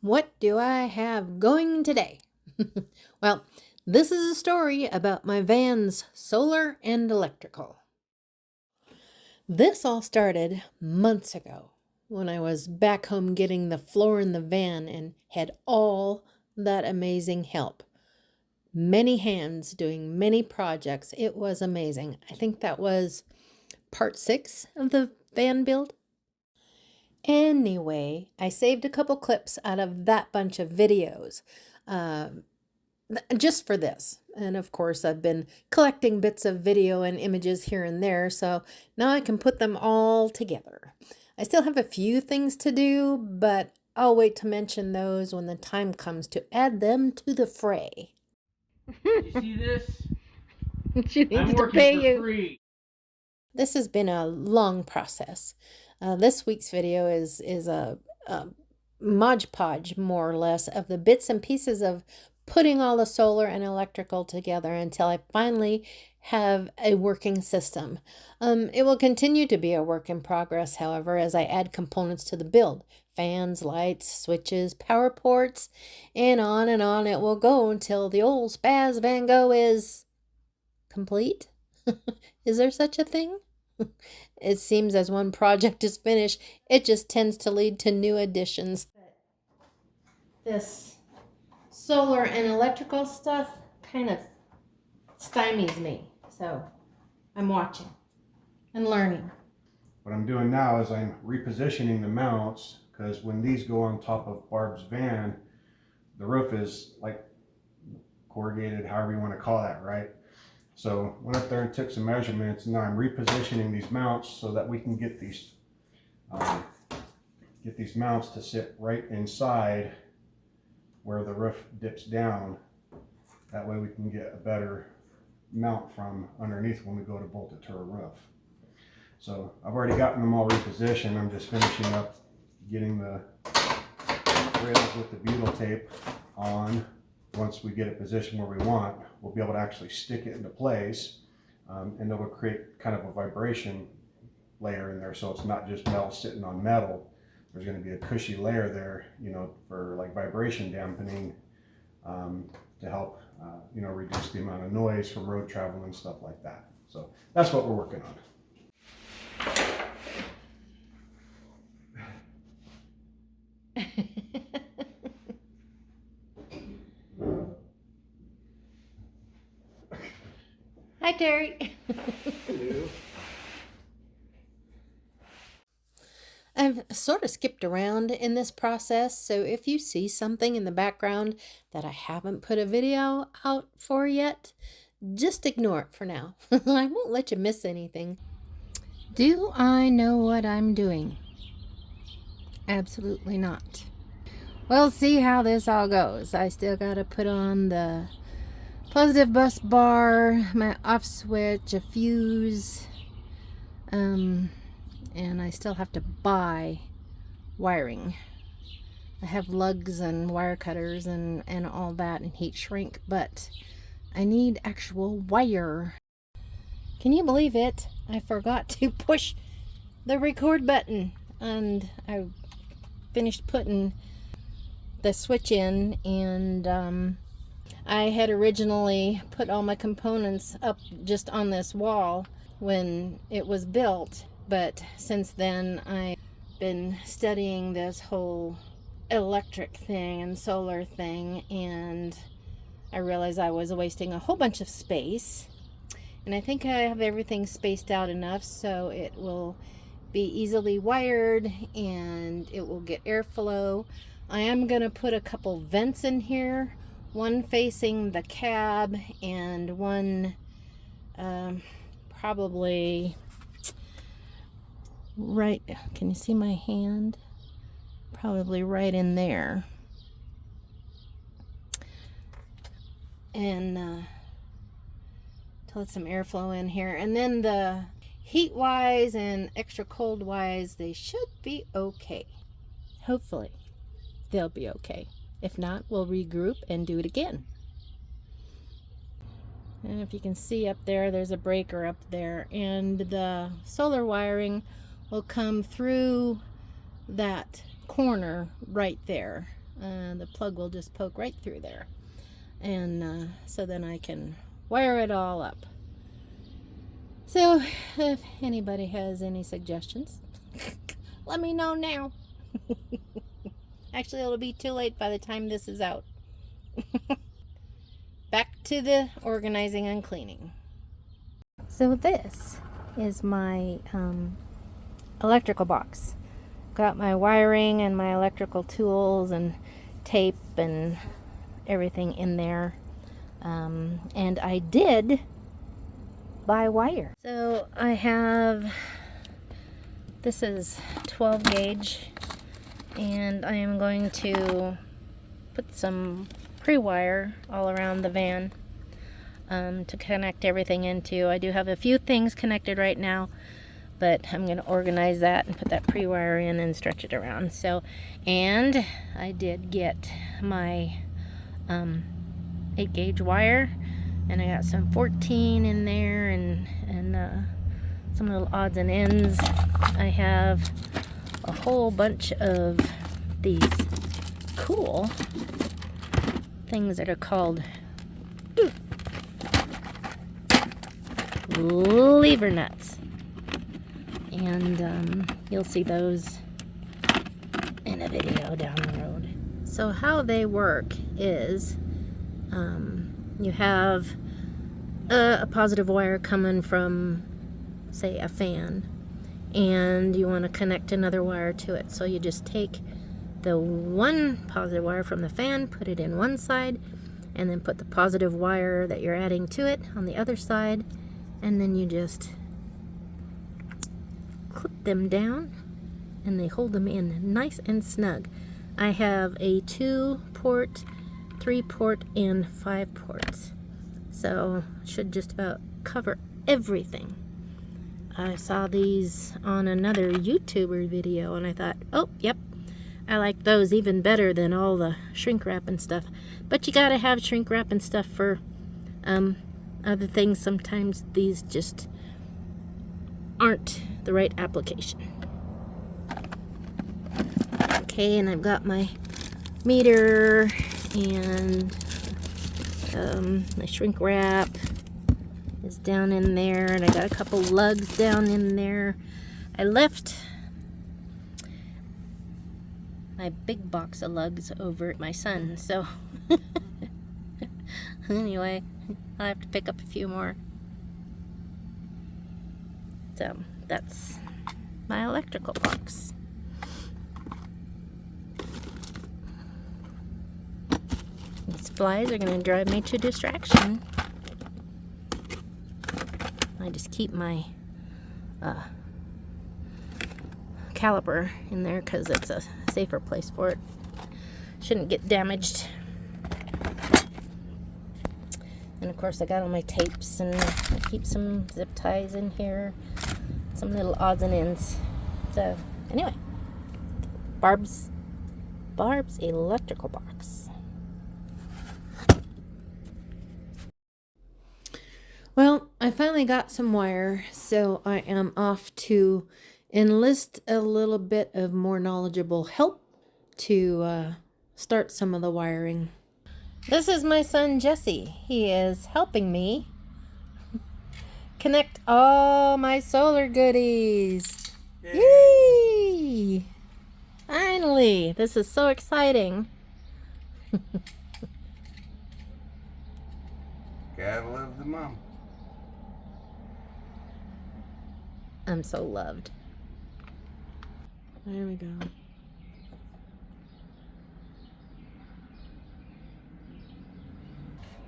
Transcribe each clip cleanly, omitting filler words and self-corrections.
What do I have going today? Well, this is a story about my van's solar and electrical. This all started months ago when I was back home getting the floor in the van and had all that amazing help. Many hands doing many projects. It was amazing. I think that was part 6 of the van build. Anyway, I saved a couple clips out of that bunch of videos just for this. And of course, I've been collecting bits of video and images here and there, so now I can put them all together. I still have a few things to do, but I'll wait to mention those when the time comes to add them to the fray. You see this? She needs I'm to working pay for you. free. This has been a long process. This week's video is a Mod Podge, more or less, of the bits and pieces of putting all the solar and electrical together until I finally have a working system. It will continue to be a work in progress, however, as I add components to the build. Fans, lights, switches, power ports, and on it will go until the old Spaz VanGo is complete. Is there such a thing? It seems as one project is finished, it just tends to lead to new additions. This solar and electrical stuff kind of stymies me, so I'm watching and learning. What I'm doing now is I'm repositioning the mounts, because when these go on top of Barb's van, the roof is like corrugated, however you want to call that, right? So went up there and took some measurements, and now I'm repositioning these mounts so that we can get these mounts to sit right inside where the roof dips down. That way we can get a better mount from underneath when we go to bolt it to a roof. So I've already gotten them all repositioned. I'm just finishing up getting the rails with the butyl tape on. Once we get it positioned where we want, we'll be able to actually stick it into place, and it will create kind of a vibration layer in there, so it's not just metal sitting on metal. There's going to be a cushy layer there, for like vibration dampening, to help reduce the amount of noise from road travel and stuff like that. So that's what we're working on. Hi, Terry. Hello. I've sort of skipped around in this process, so if you see something in the background that I haven't put a video out for yet, just ignore it for now. I won't let you miss anything. Do I know what I'm doing? Absolutely not. We'll see how this all goes. I still gotta put on the positive bus bar, my off switch, a fuse, and I still have to buy wiring. I have lugs and wire cutters and all that and heat shrink, but I need actual wire. Can you believe it? I forgot to push the record button, and I finished putting the switch in, and I had originally put all my components up just on this wall when it was built, but since then I've been studying this whole electric thing and solar thing, and I realized I was wasting a whole bunch of space, and I think I have everything spaced out enough so it will be easily wired and it will get airflow. I am going to put a couple vents in here, one facing the cab and one probably right, can you see my hand? Probably right in there. And to let some airflow in here. And then the heat wise and extra cold wise, they should be okay. Hopefully they'll be okay. If not, we'll regroup and do it again. And if you can see up there, there's a breaker up there, and the solar wiring will come through that corner right there. the plug will just poke right through there. And so then I can wire it all up. So if anybody has any suggestions, let me know now. Actually, it'll be too late by the time this is out. Back to the organizing and cleaning. So this is my electrical box. Got my wiring and my electrical tools and tape and everything in there. And I did buy wire. So I have, this is 12 gauge, and I am going to put some pre-wire all around the van to connect everything into. I do have a few things connected right now, but I'm going to organize that and put that pre-wire in and stretch it around. So, and I did get my 8 gauge wire, and I got some 14 in there and some little odds and ends. I have a whole bunch of these cool things that are called lever nuts, and you'll see those in a video down the road. So how they work is you have a positive wire coming from, say, a fan, and you want to connect another wire to it. So you just take the one positive wire from the fan, put it in one side, and then put the positive wire that you're adding to it on the other side, and then you just clip them down and they hold them in nice and snug. I have a 2-port, 3-port, and 5 ports, so it should just about cover everything. I saw these on another YouTuber video and I thought, oh, yep, I like those even better than all the shrink wrap and stuff. But you gotta have shrink wrap and stuff for other things. Sometimes these just aren't the right application. Okay, and I've got my meter and my shrink wrap is down in there, and I got a couple lugs down in there. I left my big box of lugs over at my son, so anyway, I'll have to pick up a few more. So that's my electrical box. These flies are going to drive me to distraction. I just keep my caliper in there because it's a safer place for it. Shouldn't get damaged. And of course I got all my tapes, and I keep some zip ties in here, some little odds and ends. So anyway, Barb's electrical box. Well, I finally got some wire, so I am off to enlist a little bit of more knowledgeable help to start some of the wiring. This is my son Jesse. He is helping me connect all my solar goodies. Yay! Finally! This is so exciting. Gotta love the mom. I'm so loved. There we go.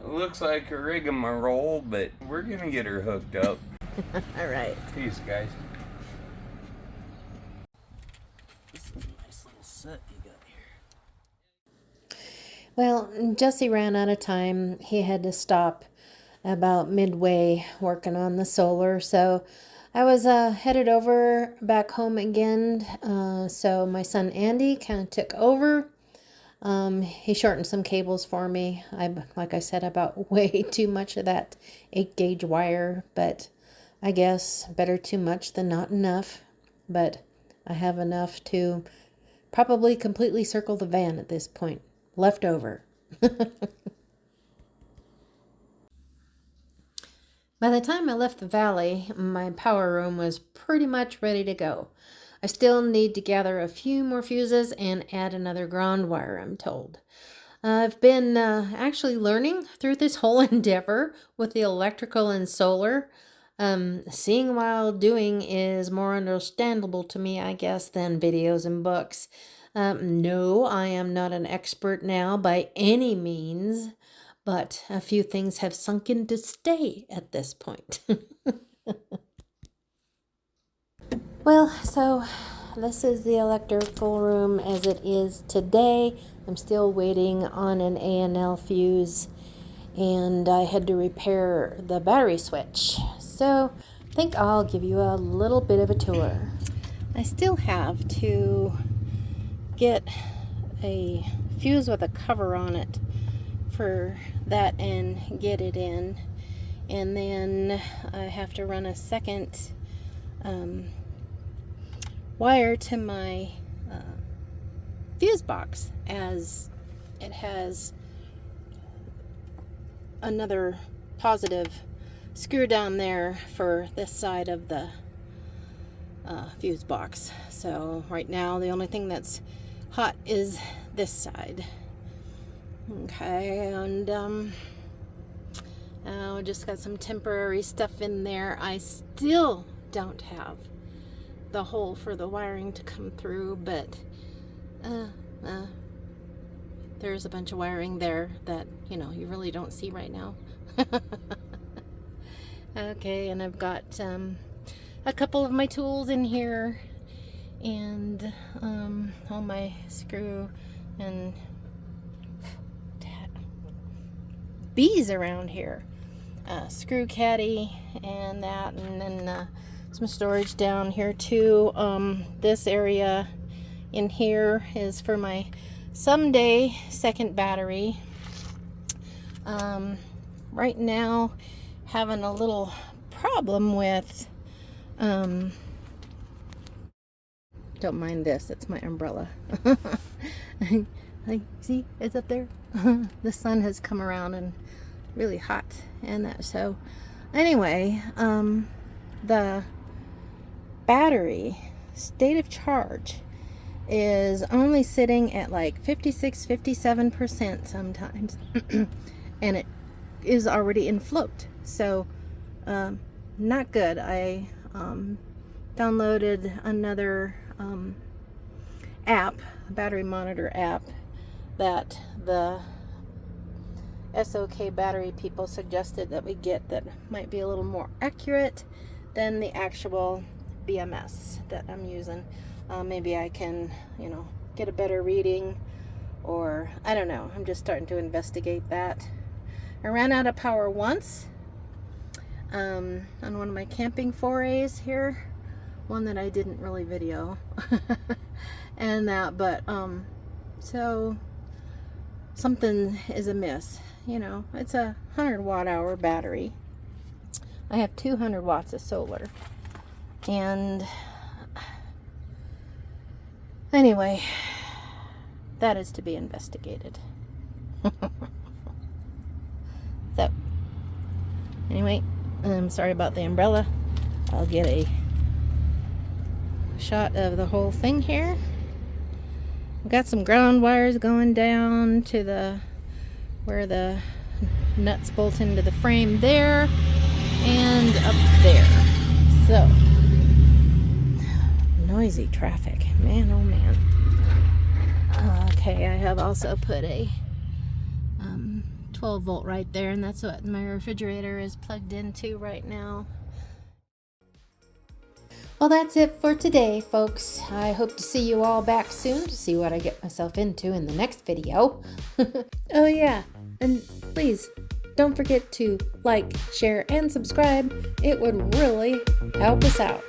It looks like a rigmarole, but we're gonna get her hooked up. All right. Peace, guys. This is a nice little set you got here. Well, Jesse ran out of time. He had to stop about midway working on the solar, so I was headed over back home again. So my son Andy kind of took over. He shortened some cables for me. Like I said, about way too much of that 8 gauge wire, but I guess better too much than not enough. But I have enough to Probably completely circle the van at this point. Left over. By the time I left the valley, my power room was pretty much ready to go. I still need to gather a few more fuses and add another ground wire, I'm told. I've been actually learning through this whole endeavor with the electrical and solar. Seeing while doing is more understandable to me, I guess, than videos and books. No, I am not an expert now by any means, but a few things have sunk in to stay at this point. Well, so this is the electrical room as it is today. I'm still waiting on an A&L fuse, and I had to repair the battery switch. So I think I'll give you a little bit of a tour. I still have to get a fuse with a cover on it for that and get it in. And then I have to run a second wire to my fuse box, as it has another positive screw down there for this side of the fuse box. So right now the only thing that's hot is this side. Okay, and I just got some temporary stuff in there. I still don't have the hole for the wiring to come through, but there's a bunch of wiring there that, you know, you really don't see right now. Okay, and I've got a couple of my tools in here, and all my screw and bees around here. Screw caddy and that, and then some storage down here too. This area in here is for my someday second battery. Right now having a little problem with don't mind this, it's my umbrella. Like, see, it's up there. The sun has come around and really hot and that. So anyway, the battery state of charge is only sitting at like 56-57% sometimes. And it is already in float, so not good. I downloaded another app, a battery monitor app, that the SOK battery people suggested that we get, that might be a little more accurate than the actual BMS that I'm using. Maybe I can, you know, get a better reading, or I don't know. I'm just starting to investigate that. I ran out of power once on one of my camping forays here, one that I didn't really video and that, but so something is amiss. You know, it's a 100 watt-hour battery. I have 200 watts of solar, and anyway, that is to be investigated. So anyway, I'm sorry about the umbrella. I'll get a shot of the whole thing here. I've got some ground wires going down to the where the nuts bolt into the frame there and up there. So noisy traffic, man, oh man. Okay, I have also put a 12 volt right there, and that's what my refrigerator is plugged into right now. Well, that's it for today, folks. I hope to see you all back soon to see what I get myself into in the next video. Oh yeah, and please don't forget to like, share, and subscribe. It would really help us out.